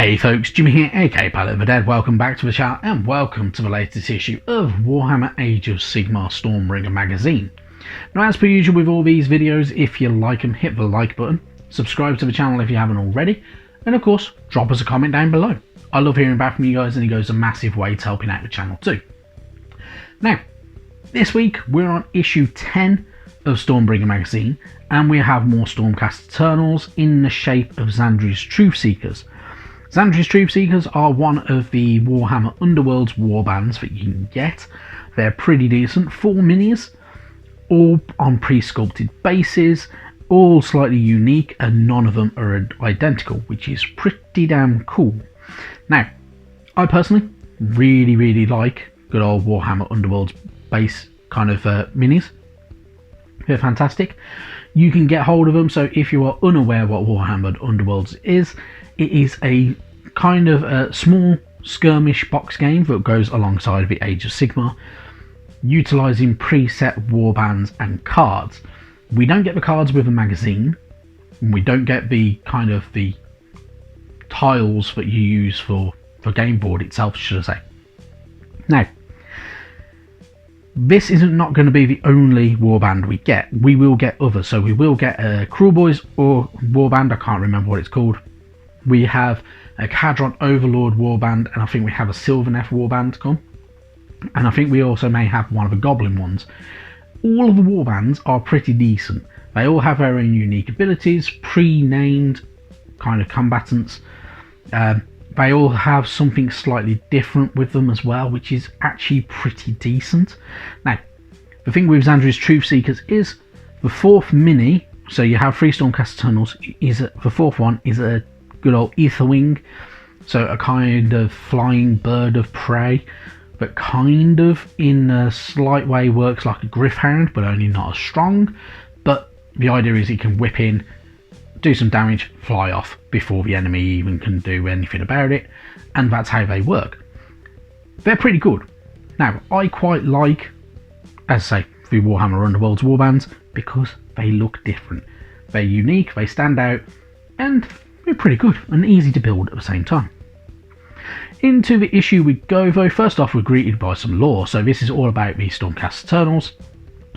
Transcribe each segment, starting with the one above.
Hey folks, Jimmy here, aka Pilot of the Dead. Welcome back to the channel and welcome to the latest issue of Warhammer AoS Stormbringer magazine. Now, as per usual with all these videos, if you like them, hit the like button, subscribe to the channel if you haven't already, and of course, drop us a comment down below. I love hearing back from you guys and it goes a massive way to helping out the channel too. Now, this week we're on issue 10 of Stormbringer magazine and we have more Stormcast Eternals in the shape of Xandrie's Truth Seekers. Xandrie's Truth Seekers are one of the Warhammer Underworld's warbands that you can get. They're pretty decent, 4 minis, all on pre-sculpted bases, all slightly unique, and none of them are identical, which is pretty damn cool. Now, I personally really like good old Warhammer Underworld's base kind of minis. They're fantastic. You can get hold of them, so if you are unaware what Warhammer Underworlds is, it is a kind of a small skirmish box game that goes alongside the Age of Sigmar, utilising preset warbands and cards. We don't get the cards with a magazine, and we don't get the kind of the tiles that you use for game board itself, should I say. Now, this isn't not going to be the only warband we get. We will get others, so we will get a Cruel Boys or warband, I can't remember what it's called. We have a Cadron Overlord warband, and I think we have a Sylvaneth warband to come. And I think we also may have one of the Goblin ones. All of the warbands are pretty decent. They all have their own unique abilities, pre-named kind of combatants. They all have something slightly different with them as well, which is actually pretty decent. Now, the thing with Xandrie's Truth Seekers is the 4th mini, so you have 3 Stormcast Eternals, the 4th one is a good old Etherwing, so a kind of flying bird of prey, but kind of in a slight way works like a Gryph-hound, but only not as strong. But the idea is it can whip in, do some damage, fly off before the enemy even can do anything about it, and that's how they work. They're pretty good. Now, I quite like, as I say, the Warhammer Underworld's warbands because they look different. They're unique, they stand out, and they're pretty good and easy to build at the same time. Into the issue we go though. First off, we're greeted by some lore. So this is all about the Stormcast Eternals.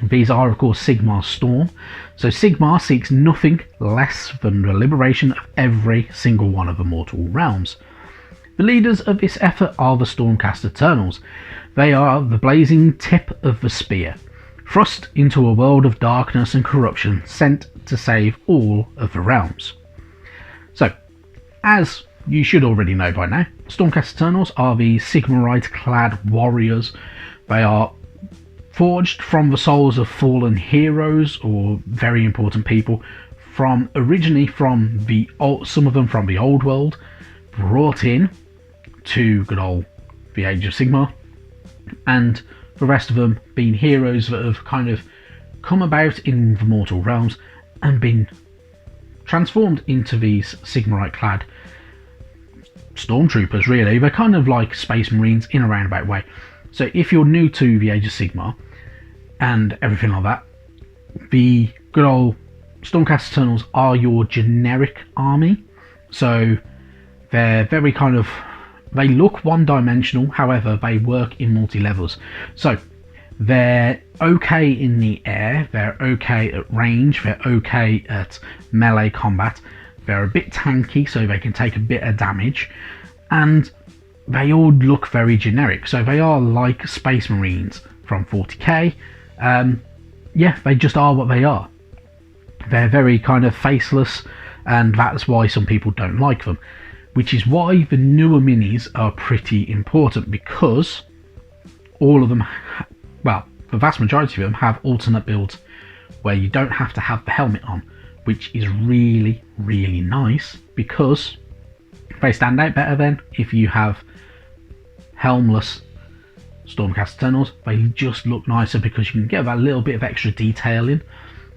These are, of course, Sigmar's Storm. So Sigmar seeks nothing less than the liberation of every single one of the mortal realms. The leaders of this effort are the Stormcast Eternals. They are the blazing tip of the spear, thrust into a world of darkness and corruption, sent to save all of the realms. So, as you should already know by now, Stormcast Eternals are the Sigmarite-clad warriors. They are forged from the souls of fallen heroes or very important people, originally from some of them from the old world, brought in to good old the Age of Sigmar, and the rest of them being heroes that have kind of come about in the mortal realms and been transformed into these Sigmarite-clad stormtroopers. Really, they're kind of like Space Marines in a roundabout way. So if you're new to the Age of Sigmar and everything like that, the good old Stormcast Eternals are your generic army. So they're very kind of, they look one-dimensional, however they work in multi-levels. So they're okay in the air, they're okay at range, they're okay at melee combat, they're a bit tanky so they can take a bit of damage, and they all look very generic. So they are like Space Marines from 40k. Yeah, they just are what they are. They're very kind of faceless, and that's why some people don't like them. Which is why the newer minis are pretty important, because all of them, well, the vast majority of them have alternate builds where you don't have to have the helmet on, which is really nice, because they stand out better then. If you have helmless Stormcast Eternals, they just look nicer because you can get that little bit of extra detail in.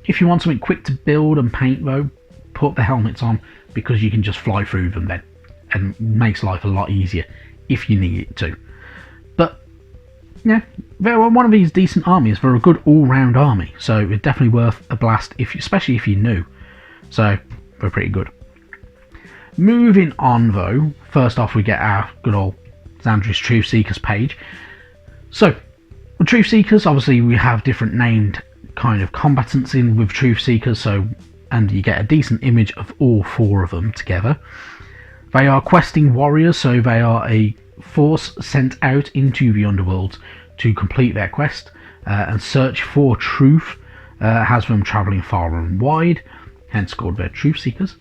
If you want something quick to build and paint though, put the helmets on, because you can just fly through them then, and makes life a lot easier if you need it to. But yeah, they're one of these decent armies. They're a good all-round army, so it's definitely worth a blast, especially if you're new. So they're pretty good. Moving on though, first off we get our good old Xandrie's Truth Seekers page. So, with Truth Seekers, obviously we have different named kind of combatants in with Truth Seekers, so and you get a decent image of all 4 of them together. They are questing warriors, so they are a force sent out into the underworld to complete their quest and search for truth. Has them travelling far and wide, hence called their Truth Seekers.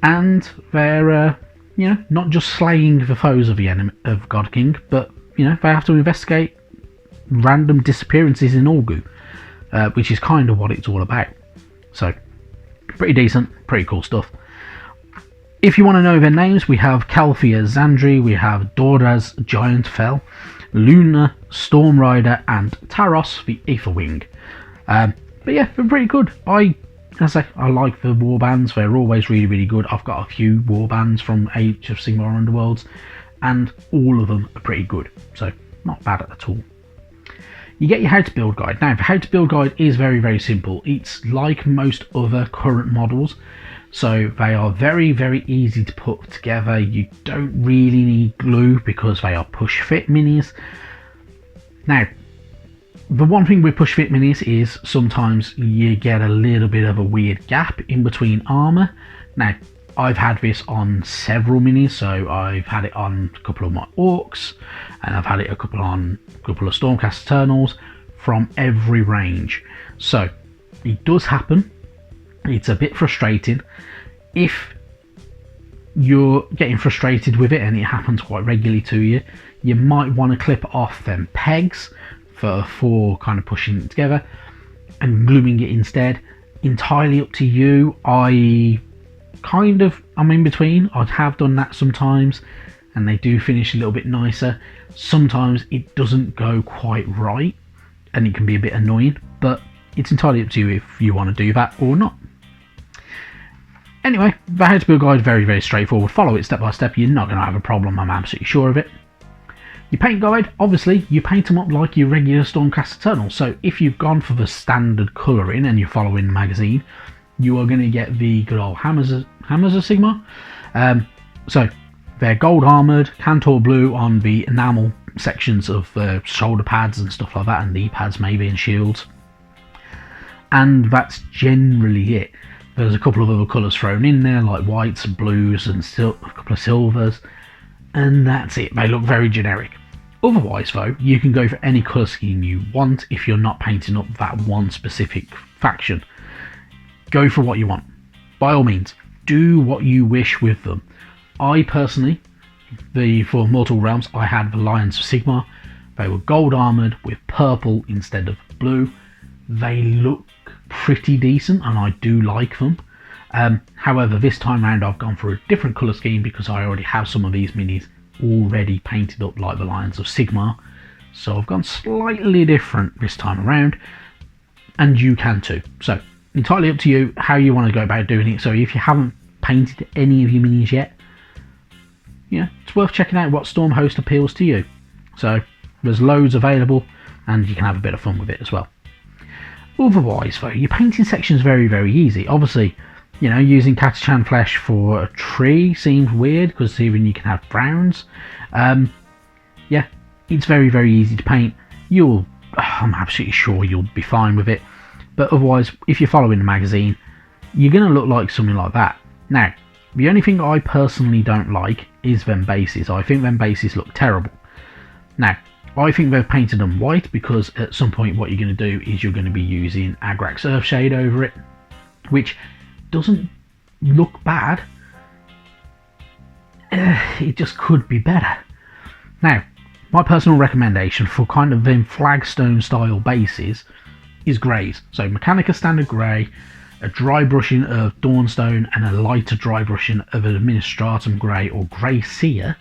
And they're, not just slaying the foes of the enemy of God King, but they have to investigate random disappearances in Orgu, which is kind of what it's all about. So, pretty decent, pretty cool stuff. If you want to know their names, we have Calthea Xandrie, we have Doraz Giantfell, Luna Stormrider, and Taros the Aetherwing. But yeah, they're pretty good. I like the warbands. They're always really, really good. I've got a few warbands from Age of Sigmar Underworlds, and all of them are pretty good. So, not bad at all. You get your how to build guide. Now, the how to build guide is very, very simple. It's like most other current models. So, they are very, very easy to put together. You don't really need glue because they are push fit minis. Now, the one thing with push fit minis is sometimes you get a little bit of a weird gap in between armour. Now, I've had this on several minis, so I've had it on a couple of my orcs, and I've had it on a couple of Stormcast Eternals from every range. So, it does happen. It's a bit frustrating. If you're getting frustrated with it and it happens quite regularly to you, you might want to clip off them pegs for kind of pushing it together and gluing it instead. Entirely up to you. I'm in between. I have done that sometimes and they do finish a little bit nicer. Sometimes it doesn't go quite right and it can be a bit annoying, but it's entirely up to you if you want to do that or not. Anyway, the how to build guide is very, very straightforward. Follow it step by step. You're not going to have a problem. I'm absolutely sure of it. Your paint guide, obviously, you paint them up like your regular Stormcast Eternal. So if you've gone for the standard colouring and you're following the magazine, you are going to get the good old Hammers of Sigmar. So they're gold armoured, Cantor blue on the enamel sections of shoulder pads and stuff like that, and knee pads maybe, and shields. And that's generally it. There's a couple of other colours thrown in there, like whites and blues and a couple of silvers, and that's it. They look very generic. Otherwise though, you can go for any colour scheme you want if you're not painting up that one specific faction. Go for what you want. By all means, do what you wish with them. I personally, for Mortal Realms, I had the Lions of Sigmar. They were gold armoured with purple instead of blue. They look pretty decent and I do like them. However, this time round I've gone for a different colour scheme because I already have some of these minis already painted up like the Lions of Sigmar. So I've gone slightly different this time around, and you can too. So entirely up to you how you want to go about doing it. So if you haven't painted any of your minis yet, it's worth checking out what Storm Host appeals to you. So there's loads available and you can have a bit of fun with it as well. Otherwise though, your painting section is very, very easy. Obviously, using Catachan flesh for a tree seems weird because even you can have browns. Yeah, it's very, very easy to paint. I'm absolutely sure you'll be fine with it. But otherwise, if you're following the magazine, you're going to look like something like that. Now, the only thing I personally don't like is them bases. I think them bases look terrible. Now, I think they've painted them white because at some point what you're going to do is you're going to be using Agrax Earthshade over it, which doesn't look bad. It just could be better. Now, my personal recommendation for kind of them flagstone style bases is greys. So Mechanica Standard Grey, a dry brushing of Dawnstone, and a lighter dry brushing of Administratum Grey or Grey Seer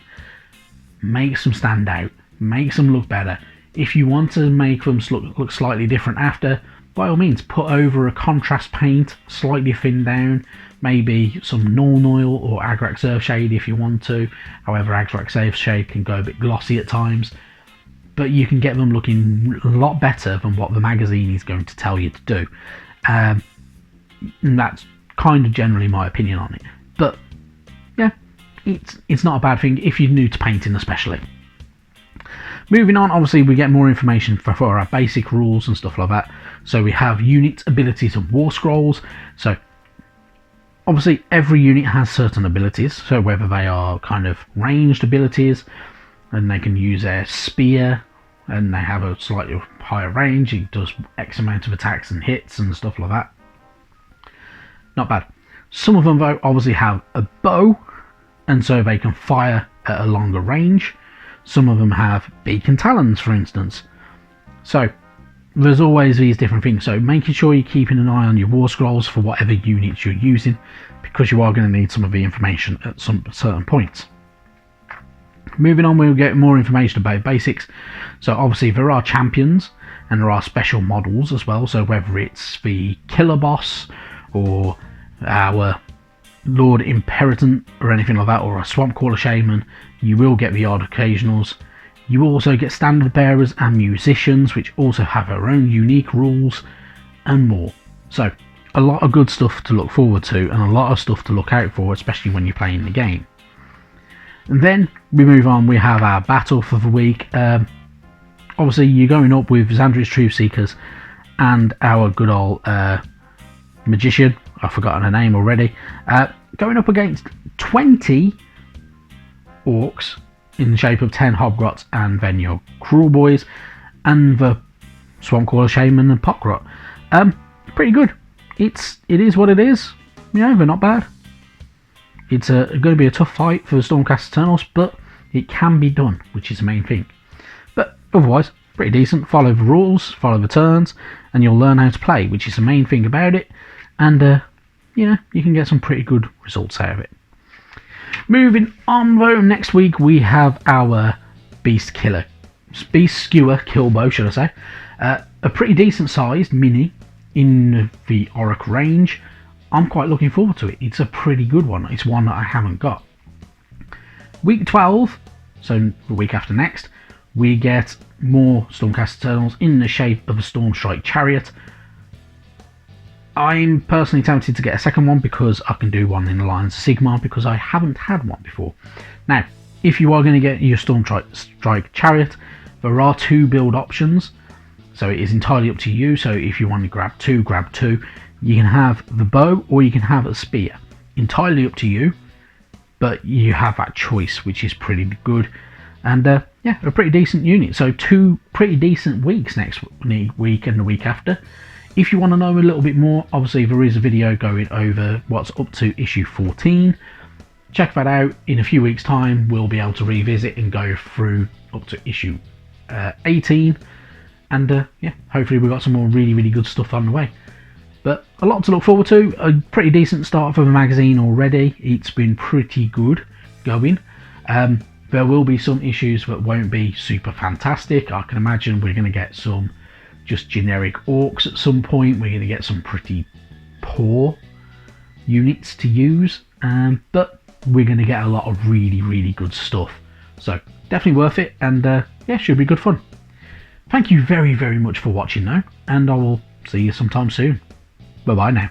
makes them stand out, makes them look better. If you want to make them look slightly different after, by all means put over a contrast paint, slightly thinned down, maybe some Norn Oil or Agrax Earthshade if you want to. However, Agrax Earthshade can go a bit glossy at times, but you can get them looking a lot better than what the magazine is going to tell you to do. And that's kind of generally my opinion on it. But yeah, it's not a bad thing if you're new to painting especially. Moving on, obviously we get more information for our basic rules and stuff like that. So we have units, abilities and war scrolls. So obviously every unit has certain abilities, so whether they are kind of ranged abilities and they can use their spear and they have a slightly higher range, it does X amount of attacks and hits and stuff like that. Not bad. Some of them though obviously have a bow, and so they can fire at a longer range. Some of them have beacon talons, for instance. So there's always these different things, so making sure you're keeping an eye on your war scrolls for whatever units you're using, because you are going to need some of the information at some certain points. Moving on, we'll get more information about basics. So obviously there are champions and there are special models as well, so whether it's the killer boss or our Lord Imperator or anything like that, or a Swamp Caller Shaman, you will get the odd occasionals. You also get standard bearers and musicians, which also have their own unique rules and more. So a lot of good stuff to look forward to and a lot of stuff to look out for, especially when you're playing the game. And then we move on, we have our battle for the week. Obviously you're going up with Xandrie's Truth Seekers and our good old magician, I've forgotten her name already, going up against 20 orcs in the shape of 10 Hobgrots and then your Cruel Boys and the Swamp Caller Shaman and Pokrot. Pretty good. It is what it is. Yeah, they're not bad. It's going to be a tough fight for the Stormcast Eternals, but it can be done, which is the main thing. But otherwise, pretty decent. Follow the rules, follow the turns, and you'll learn how to play, which is the main thing about it. And you know, you can get some pretty good results out of it. Moving on though, next week we have our Beast Skewer Killbow, should I say. A pretty decent sized mini in the Auric range. I'm quite looking forward to it. It's a pretty good one. It's one that I haven't got. Week 12, so the week after next, we get more Stormcast Eternals in the shape of a Stormstrike Chariot. I'm personally tempted to get a second one because I can do one in Alliance Sigmar, because I haven't had one before. Now, if you are going to get your Stormstrike Chariot, there are 2 build options, so it is entirely up to you. So if you want to grab 2, grab 2. You can have the bow or you can have a spear. Entirely up to you, but you have that choice, which is pretty good. And yeah, a pretty decent unit. So 2 pretty decent weeks next week and the week after. If you want to know a little bit more, obviously there is a video going over what's up to issue 14. Check that out. In a few weeks time we'll be able to revisit and go through up to issue 18. And yeah, hopefully we've got some more really good stuff on the way. But a lot to look forward to. A pretty decent start for the magazine already. It's been pretty good going. There will be some issues that won't be super fantastic. I can imagine we're going to get some just generic orcs at some point. We're going to get some pretty poor units to use. But we're going to get a lot of really good stuff. So definitely worth it. And yeah, should be good fun. Thank you very much for watching though. And I will see you sometime soon. Bye bye now.